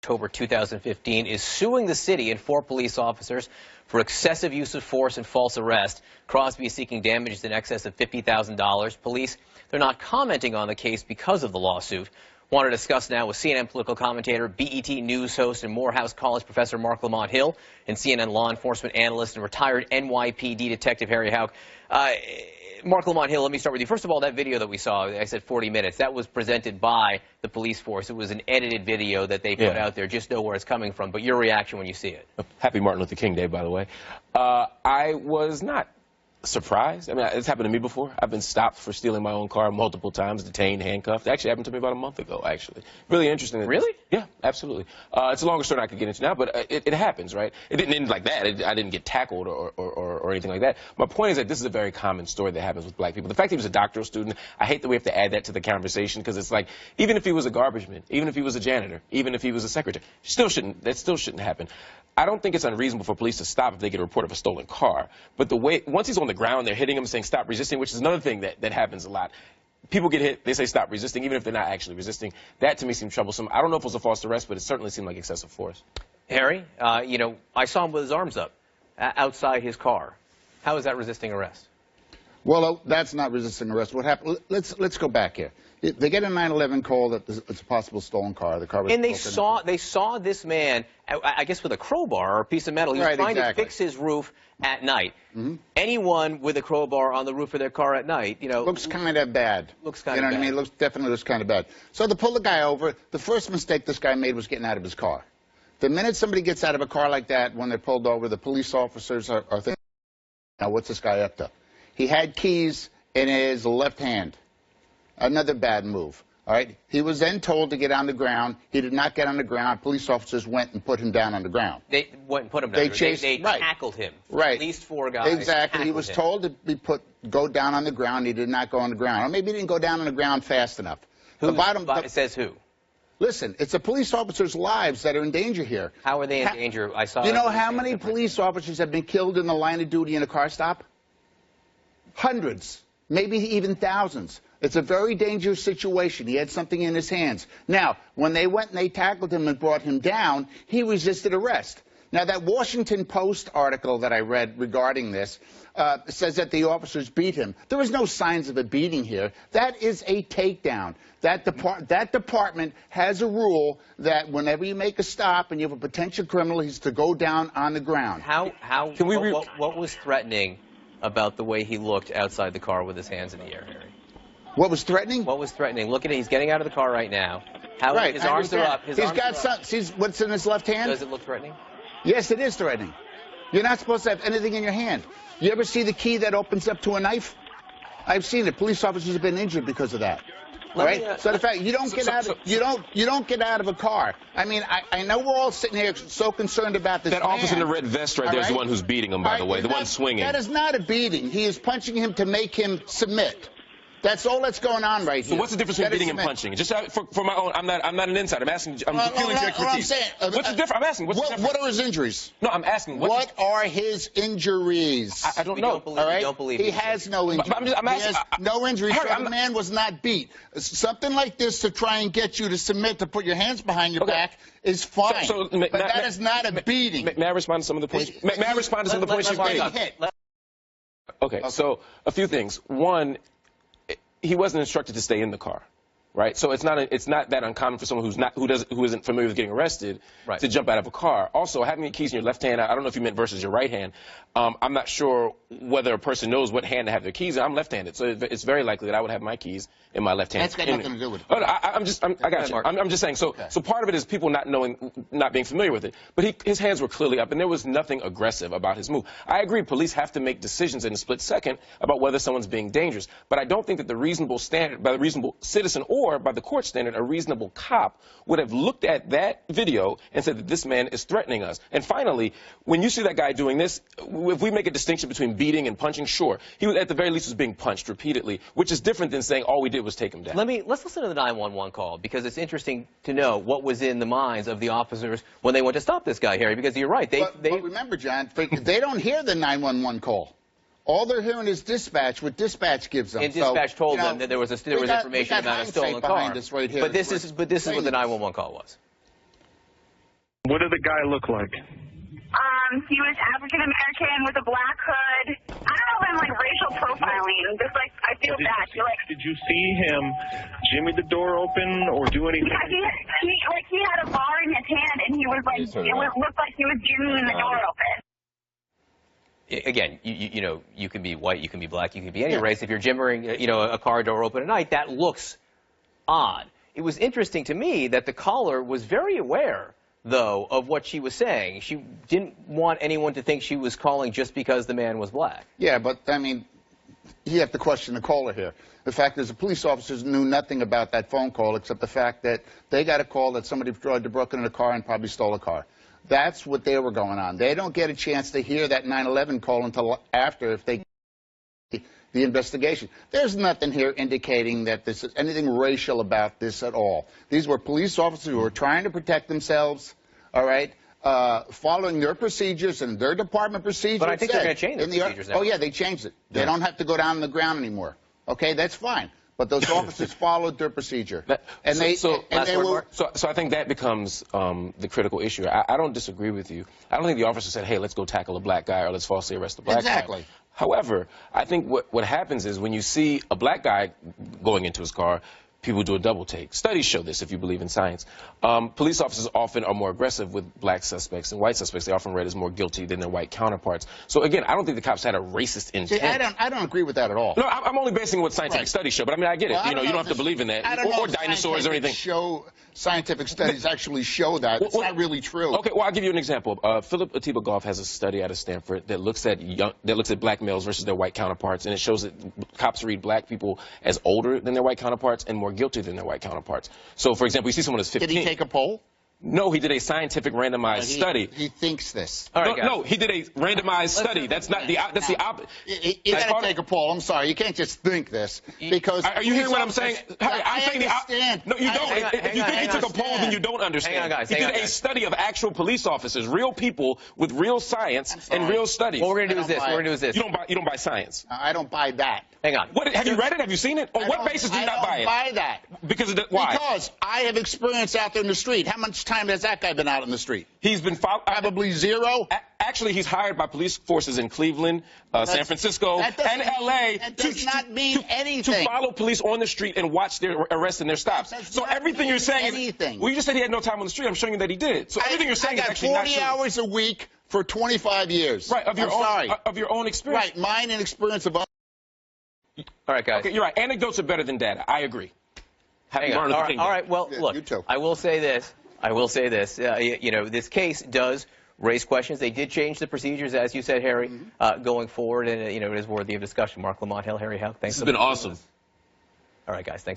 October 2015, is suing the city and 4 police officers for excessive use of force and false arrest. Crosby is seeking damages in excess of $50,000. Police, they're not commenting on the case because of the lawsuit. Want to discuss now with CNN political commentator, BET News host, and Morehouse College professor Mark Lamont Hill, and CNN law enforcement analyst and retired NYPD detective Harry Houck. Mark Lamont Hill, let me start with you. First of all, that video that we saw, I said 40 minutes, that was presented by the police force. It was an edited video that they put out there. Just know where it's coming from. But your reaction when you see it? Happy Martin Luther King Day, by the way. I was not surprised. I mean, it's happened to me before. I've been stopped for stealing my own car multiple times, detained, handcuffed. It actually happened to me about a month ago, actually. Really interesting. Really? Yeah, absolutely. It's a longer story I could get into now, but it happens, right? It didn't end like that. I didn't get tackled or anything like that. My point is that this is a very common story that happens with black people. The fact that he was a doctoral student, I hate that we have to add that to the conversation, because it's like, even if he was a garbage man, even if he was a janitor, even if he was a secretary, that still shouldn't happen. I don't think it's unreasonable for police to stop if they get a report of a stolen car. But the way, once he's on the ground, they're hitting him saying stop resisting, which is another thing that happens a lot. People get hit, they say stop resisting, even if they're not actually resisting. That, to me, seems troublesome. I don't know if it was a false arrest, but it certainly seemed like excessive force. Harry, you know, I saw him with his arms up outside his car. How is that resisting arrest? Well, that's not resisting arrest. What happened? Let's go back here. They get a 911 call that it's a possible stolen car. The car was and they saw this man, I guess, with a crowbar or a piece of metal. He was trying to fix his roof at night. Anyone with a crowbar on the roof of their car at night, you know, looks kind of bad. Looks kind of bad. You know what I mean? Definitely looks kind of bad. So they pull the guy over. The first mistake this guy made was getting out of his car. The minute somebody gets out of a car like that, when they're pulled over, the police officers are thinking, now what's this guy up to? He had keys in his left hand. Another bad move. All right. He was then told to get on the ground. He did not get on the ground. Police officers went and put him down on the ground. They went and put him down. They tackled him. Right. At least 4 guys. Exactly. He was told to go down on the ground. He did not go on the ground. Or maybe he didn't go down on the ground fast enough. It says who? Listen, it's the police officers' lives that are in danger here. How are they in danger? I saw. You know how many police officers have been killed in the line of duty in a car stop? Hundreds, maybe even thousands. It's a very dangerous situation. He had something in his hands. Now, when they went and they tackled him and brought him down, he resisted arrest. Now, that Washington Post article that I read regarding this says that the officers beat him. There was no signs of a beating here. That is a takedown. That department has a rule that whenever you make a stop and you have a potential criminal, he's to go down on the ground. What was threatening about the way he looked outside the car with his hands in the air, Harry? What was threatening? What was threatening? Look at it. He's getting out of the car right now. His arms are up. See what's in his left hand? Does it look threatening? Yes, it is threatening. You're not supposed to have anything in your hand. You ever see the key that opens up to a knife? I've seen it. Police officers have been injured because of that. All right? So the fact you don't get out of a car. I mean, I know we're all sitting here so concerned about this. That officer in the red vest right there is the one who's beating him, by the way, the one swinging. That is not a beating. He is punching him to make him submit. That's all that's going on right here. So what's the difference between beating and punching? Just for my own, I'm not an insider. I'm asking. I'm appealing to your expertise. What's the difference? I'm asking. What's the difference? What are his injuries? No, I'm asking. What are his injuries? I don't know. All right? Don't believe he has no injuries. I'm asking. He has no injuries. So the man was not beat. Something like this to try and get you to submit, to put your hands behind your back, is fine. But that is not a beating. May I respond to some of the points? May I respond to some of the points you've made? Okay. So a few things. One, he wasn't instructed to stay in the car, right? So it's not that uncommon for someone who isn't familiar with getting arrested to jump out of a car. Also, having your keys in your left hand, I don't know if you meant versus your right hand. I'm not sure whether a person knows what hand to have their keys in. I'm left-handed, so it's very likely that I would have my keys in my left hand. That's got nothing to do with it. I got you. I'm just saying. So part of it is people not being familiar with it. But his hands were clearly up, and there was nothing aggressive about his move. I agree. Police have to make decisions in a split second about whether someone's being dangerous. But I don't think that the reasonable standard, by the reasonable citizen or by the court standard, a reasonable cop would have looked at that video and said that this man is threatening us. And finally, when you see that guy doing this, if we make a distinction between beating and punching, sure, he was, at the very least, was being punched repeatedly, which is different than saying all we did was take him down. Let's listen to the 911 call, because it's interesting to know what was in the minds of the officers when they went to stop this guy, Harry, because you're right. But remember, John, they don't hear the 911 call. All they're hearing is dispatch, what dispatch gives them. And dispatch told them that there was information about a stolen car. But this is what the 911 call was. What did the guy look like? He was African American with a black hood. I don't know if I'm like racial profiling. Just like I feel bad. Did you see him jimmy the door open or do anything? Yeah, he had a bar in his hand and he was like looked like he was jimmying the door open. Again, you know, you can be white, you can be black, you can be any race. If you're jimmering, you know, a car door open at night, that looks odd. It was interesting to me that the caller was very aware, though, of what she was saying. She didn't want anyone to think she was calling just because the man was black. Yeah, but, I mean, you have to question the caller here. The fact is the police officers knew nothing about that phone call except the fact that they got a call that somebody tried to break into a car and probably stole a car. That's what they were going on. They don't get a chance to hear that 9/11 call until after, if they the investigation. There's nothing here indicating that this is anything racial about this at all. These were police officers who were trying to protect themselves, all right, following their procedures and their department procedures. But I think they're going to change the procedures now. Oh, yeah, they changed it. They don't have to go down on the ground anymore. Okay, that's fine. But those officers followed their procedure. So I think that becomes the critical issue. I don't disagree with you. I don't think the officer said, hey, let's go tackle a black guy or let's falsely arrest a black guy. Exactly. However, I think what happens is when you see a black guy going into his car, people do a double take. Studies show this, if you believe in science. Police officers often are more aggressive with black suspects and white suspects. They often read as more guilty than their white counterparts. So again, I don't think the cops had a racist intent. See, I don't agree with that at all. No, I'm only basing what scientific studies show, but I mean, I get it. Well, you know, you don't have to believe in that. Or dinosaurs or anything. Scientific studies actually show that. It's not really true. Okay, well, I'll give you an example. Philip Atiba Goff has a study out of Stanford that looks at black males versus their white counterparts, and it shows that cops read black people as older than their white counterparts and more guilty than their white counterparts. So, for example, you see someone who's 15. Did he take a poll? No, he did a scientific randomized study. He thinks this. All right, no, he did a randomized study. That's not the. That's the opposite. You got to take a poll. I'm sorry, you can't just think this because. Are you hearing what I'm saying? I understand. No, you don't. If you think he took a poll, then you don't understand. Hang on, guys. He did a study of actual police officers, real people with real science and real studies. What we're going to do is this. We're going to do is this. You don't buy science. I don't buy that. Hang on. Have you read it? Have you seen it? On what basis do you not buy it? I don't buy that. Because why? Because I have experience out there in the street. How much time has that guy been out in the street? He's been probably zero. Actually, he's hired by police forces in Cleveland, San Francisco, and L.A. That does not mean anything. To follow police on the street and watch their arrests and their stops. So everything you're saying is... Well, you just said he had no time on the street. I'm showing you that he did. So everything you're saying is actually not true. I got 40 hours a week for 25 years. Right, of your own experience. Right, mine and experience of others. All right, guys. Okay, you're right. Anecdotes are better than data. I agree. Hang on. All right, well, look, you too. I will say this. You know, this case does raise questions. They did change the procedures, as you said, Harry, going forward, and, you know, it is worthy of discussion. Mark, Lamont Hill, Harry Huck, thanks. This has been awesome. All right, guys, thanks.